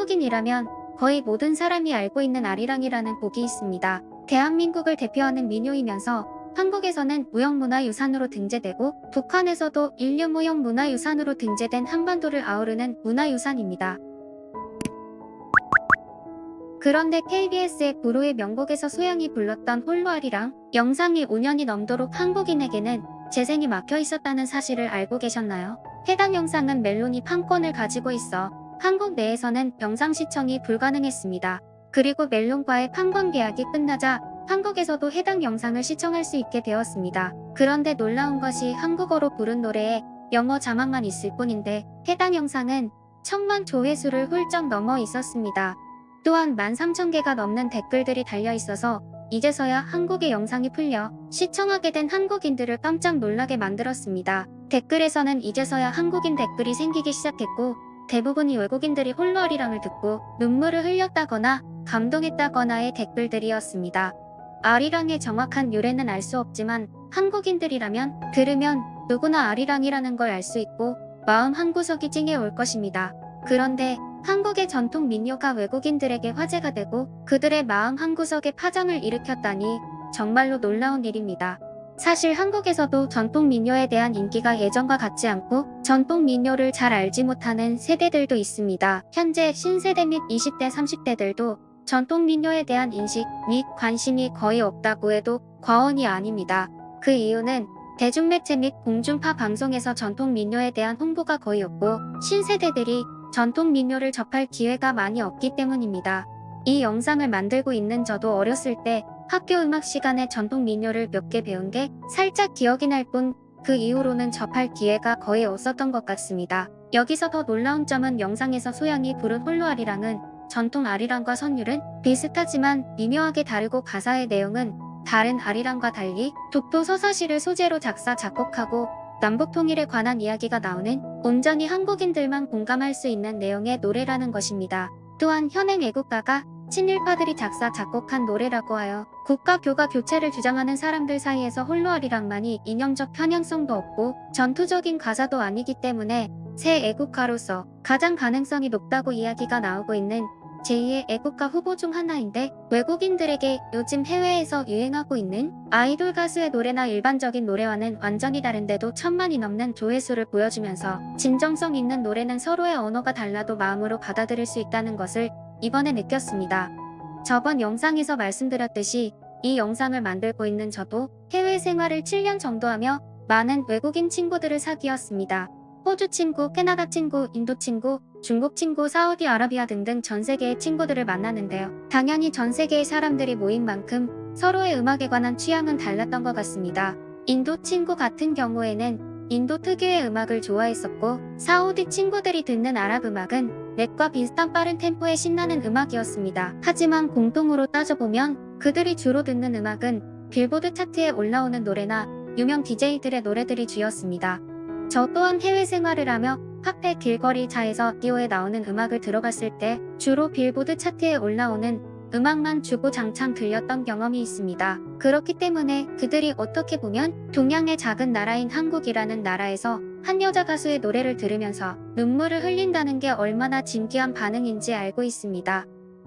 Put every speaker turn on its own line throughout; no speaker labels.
한국인이라면 거의 모든 사람이 알고 있는 아리랑이라는 곡이 있습니다. 대한민국을 대표하는 민요이면서 한국에서는 무형문화유산으로 등재되고 북한에서도 인류무형문화유산으로 등재된 한반도를 아우르는 문화유산입니다. 그런데 KBS의 불후의 명곡에서 소양이 불렀던 홀로 아리랑 영상이 5년이 넘도록 한국인에게는 재생이 막혀 있었다는 사실을 알고 계셨나요? 해당 영상은 멜로니 판권을 가지고 있어 한국 내에서는 영상 시청이 불가능했습니다. 그리고 멜론과의 판권 계약이 끝나자 한국에서도 해당 영상을 시청할 수 있게 되었습니다. 그런데 놀라운 것이 한국어로 부른 노래에 영어 자막만 있을 뿐인데 해당 영상은 1000만 조회수를 훌쩍 넘어 있었습니다. 또한 13,000개가 넘는 댓글들이 달려있어서 이제서야 한국의 영상이 풀려 시청하게 된 한국인들을 깜짝 놀라게 만들었습니다. 댓글에서는 이제서야 한국인 댓글이 생기기 시작했고 대부분이 외국인들이 홀로 아리랑을 듣고 눈물을 흘렸다거나 감동했다거나의 댓글들이었습니다. 아리랑의 정확한 유래는 알 수 없지만 한국인들이라면 들으면 누구나 아리랑이라는 걸 알 수 있고 마음 한구석이 찡해올 것입니다. 그런데 한국의 전통 민요가 외국인들에게 화제가 되고 그들의 마음 한구석에 파장을 일으켰다니 정말로 놀라운 일입니다. 사실 한국에서도 전통 민요에 대한 인기가 예전과 같지 않고 전통 민요를 잘 알지 못하는 세대들도 있습니다. 현재 신세대 및 20대, 30대들도 전통 민요에 대한 인식 및 관심이 거의 없다고 해도 과언이 아닙니다. 그 이유는 대중매체 및 공중파 방송에서 전통 민요에 대한 홍보가 거의 없고 신세대들이 전통 민요를 접할 기회가 많이 없기 때문입니다. 이 영상을 만들고 있는 저도 어렸을 때 학교 음악 시간에 전통 민요를 몇 개 배운 게 살짝 기억이 날 뿐 그 이후로는 접할 기회가 거의 없었던 것 같습니다. 여기서 더 놀라운 점은 영상에서 소양이 부른 홀로 아리랑은 전통 아리랑과 선율은 비슷하지만 미묘하게 다르고 가사의 내용은 다른 아리랑과 달리 독도서사시를 소재로 작사 작곡하고 남북통일에 관한 이야기가 나오는 온전히 한국인들만 공감할 수 있는 내용의 노래라는 것입니다. 또한 현행 애국가가 친일파들이 작사 작곡한 노래라고 하여 국가 교과 교체를 주장하는 사람들 사이에서 홀로 아리랑만이 이념적 편향성도 없고 전투적인 가사도 아니기 때문에 새 애국가로서 가장 가능성이 높다고 이야기가 나오고 있는 제2의 애국가 후보 중 하나인데 외국인들에게 요즘 해외에서 유행하고 있는 아이돌 가수의 노래나 일반적인 노래와는 완전히 다른데도 1000만이 넘는 조회수를 보여주면서 진정성 있는 노래는 서로의 언어가 달라도 마음으로 받아들일 수 있다는 것을 이번에 느꼈습니다. 저번 영상에서 말씀드렸듯이 이 영상을 만들고 있는 저도 해외 생활을 7년 정도 하며 많은 외국인 친구들을 사귀었습니다. 호주 친구, 캐나다 친구, 인도 친구, 중국 친구, 사우디아라비아 등등 전 세계의 친구들을 만나는데요. 당연히 전 세계의 사람들이 모인 만큼 서로의 음악에 관한 취향은 달랐던 것 같습니다. 인도 친구 같은 경우에는 인도 특유의 음악을 좋아했었고 사우디 친구들이 듣는 아랍 음악은 랩과 비슷한 빠른 템포의 신나는 음악이었습니다. 하지만 공통으로 따져보면 그들이 주로 듣는 음악은 빌보드 차트에 올라오는 노래나 유명 DJ들의 노래들이 주였습니다. 저 또한 해외 생활을 하며 카페 길거리 차에서 라디오에 나오는 음악을 들어봤을 때 주로 빌보드 차트에 올라오는 음악만 주구장창 들렸던 경험이 있습니다. 그렇기 때문에 그들이 어떻게 보면 동양의 작은 나라인 한국이라는 나라에서 한 여자 가수의 노래를 들으면서 눈물을 흘린다는 게 얼마나 진귀한 반응인지 알고 있습니다.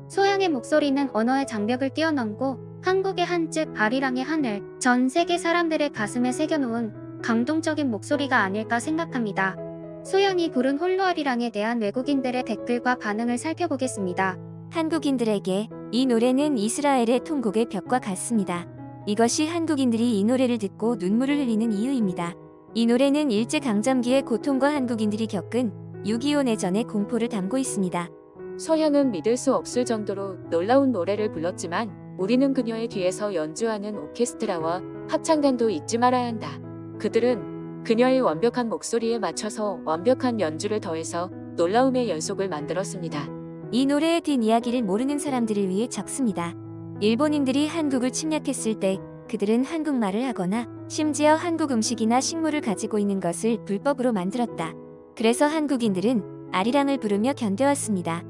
소양의 목소리는 언어의 장벽을 뛰어넘고 한국의 한즉 아리랑의 하늘, 전 세계 사람들의 가슴에 새겨놓은 감동적인 목소리가 아닐까 생각합니다. 소양이 부른 홀로 아리랑에 대한 외국인들의 댓글과 반응을 살펴보겠습니다.
한국인들에게 이 노래는 이스라엘의 통곡의 벽과 같습니다. 이것이 한국인들이 이 노래를 듣고 눈물을 흘리는 이유입니다. 이 노래는 일제강점기의 고통과 한국인들이 겪은 6.25 내전의 공포를 담고 있습니다.
소양은 믿을 수 없을 정도로 놀라운 노래를 불렀지만 우리는 그녀의 뒤에서 연주하는 오케스트라와 합창단도 잊지 말아야 한다. 그들은 그녀의 완벽한 목소리에 맞춰서 완벽한 연주를 더해서 놀라움의 연속을 만들었습니다.
이 노래의 뒷이야기를 모르는 사람들을 위해 적습니다. 일본인들이 한국을 침략했을 때 그들은 한국말을 하거나 심지어 한국 음식이나 식물을 가지고 있는 것을 불법으로 만들었다. 그래서 한국인들은 아리랑을 부르며 견뎌왔습니다.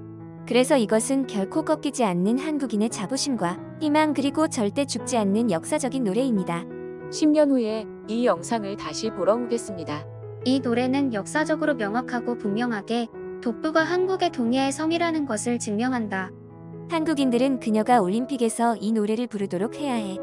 그래서 이것은 결코 꺾이지 않는 한국인의 자부심과 희망 그리고 절대 죽지 않는 역사적인 노래입니다.
10년 후에 이 영상을 다시 보러 오겠습니다.
이 노래는 역사적으로 명확하고 분명하게 독도가 한국의 동해의 섬이라는 것을 증명한다.
한국인들은 그녀가 올림픽에서 이 노래를 부르도록 해야 해.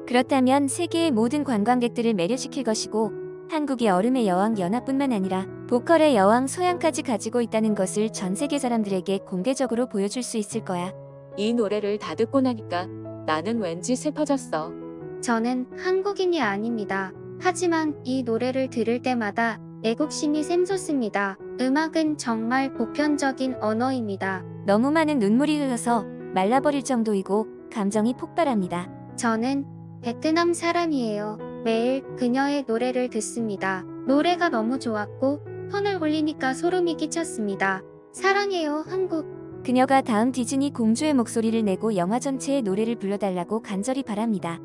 그렇다면 세계의 모든 관광객들을 매료시킬 것이고 한국이 얼음의 여왕 연합뿐만 아니라 보컬의 여왕 소양까지 가지고 있다는 것을 전 세계 사람들에게 공개적으로 보여줄 수 있을 거야.
이 노래를 다 듣고 나니까 나는 왠지 슬퍼졌어.
저는 한국인이 아닙니다. 하지만 이 노래를 들을 때마다 애국심이 샘솟습니다. 음악은 정말 보편적인 언어입니다.
너무 많은 눈물이 흘러서 말라버릴 정도이고 감정이 폭발합니다.
저는 베트남 사람이에요. 매일 그녀의 노래를 듣습니다. 노래가 너무 좋았고 톤을 올리니까 소름이 끼쳤습니다. 사랑해요, 한국.
그녀가 다음 디즈니 공주의 목소리를 내고 영화 전체의 노래를 불러달라고 간절히 바랍니다.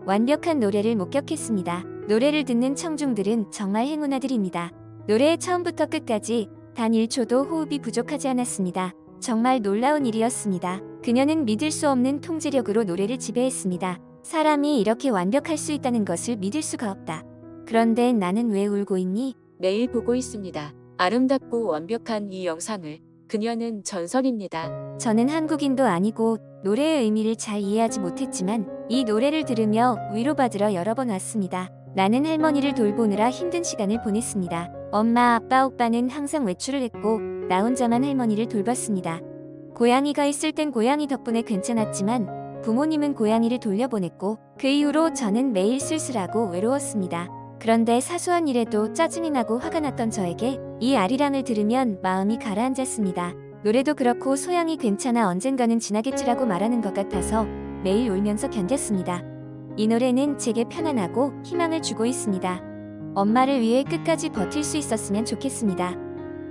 완벽한 노래를 목격했습니다. 노래를 듣는 청중들은 정말 행운아들입니다. 노래의 처음부터 끝까지 단 1초도 호흡이 부족하지 않았습니다. 정말 놀라운 일이었습니다. 그녀는 믿을 수 없는 통제력으로 노래를 지배했습니다. 사람이 이렇게 완벽할 수 있다는 것을 믿을 수가 없다. 그런데 나는 왜 울고 있니?
매일 보고 있습니다. 아름답고 완벽한 이 영상을. 그녀는 전설입니다.
저는 한국인도 아니고 노래의 의미를 잘 이해하지 못했지만 이 노래를 들으며 위로받으러 여러 번 왔습니다. 나는 할머니를 돌보느라 힘든 시간을 보냈습니다. 엄마, 아빠, 오빠는 항상 외출을 했고 나 혼자만 할머니를 돌봤습니다. 고양이가 있을 땐 고양이 덕분에 괜찮았지만 부모님은 고양이를 돌려보냈고 그 이후로 저는 매일 쓸쓸하고 외로웠습니다. 그런데 사소한 일에도 짜증이 나고 화가 났던 저에게 이 아리랑을 들으면 마음이 가라앉았습니다. 노래도 그렇고 소양이 괜찮아 언젠가는 지나겠지라고 말하는 것 같아서 매일 울면서 견뎠습니다. 이 노래는 제게 편안하고 희망을 주고 있습니다. 엄마를 위해 끝까지 버틸 수 있었으면 좋겠습니다.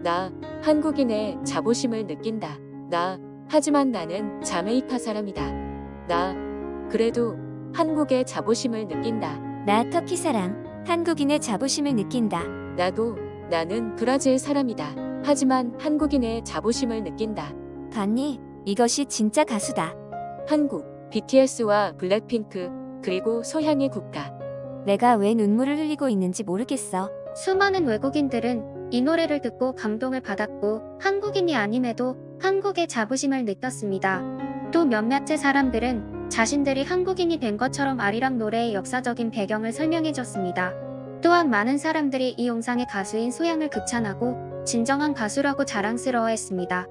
나 한국인의 자부심을 느낀다. 하지만 나는 자메이카 사람이다. 그래도 한국의 자부심을 느낀다.
나 터키 사람, 한국인의 자부심을 느낀다.
나는 브라질 사람이다. 하지만 한국인의 자부심을 느낀다.
봤니? 이것이 진짜 가수다.
한국, BTS와 블랙핑크, 그리고 소향의 국가.
내가 왜 눈물을 흘리고 있는지 모르겠어.
수많은 외국인들은 이 노래를 듣고 감동을 받았고 한국인이 아님에도 한국의 자부심을 느꼈습니다. 또 몇몇의 사람들은 자신들이 한국인이 된 것처럼 아리랑 노래의 역사적인 배경을 설명해줬습니다. 또한 많은 사람들이 이 영상의 가수인 소양을 극찬하고 진정한 가수라고 자랑스러워했습니다.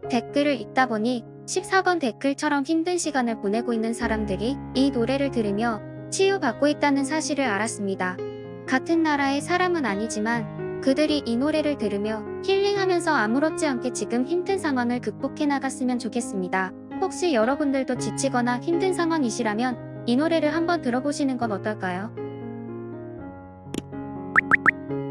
댓글을 읽다 보니 14번 댓글처럼 힘든 시간을 보내고 있는 사람들이 이 노래를 들으며 치유받고 있다는 사실을 알았습니다. 같은 나라의 사람은 아니지만 그들이 이 노래를 들으며 힐링하면서 아무렇지 않게 지금 힘든 상황을 극복해 나갔으면 좋겠습니다. 혹시 여러분들도 지치거나 힘든 상황이시라면 이 노래를 한번 들어보시는 건 어떨까요?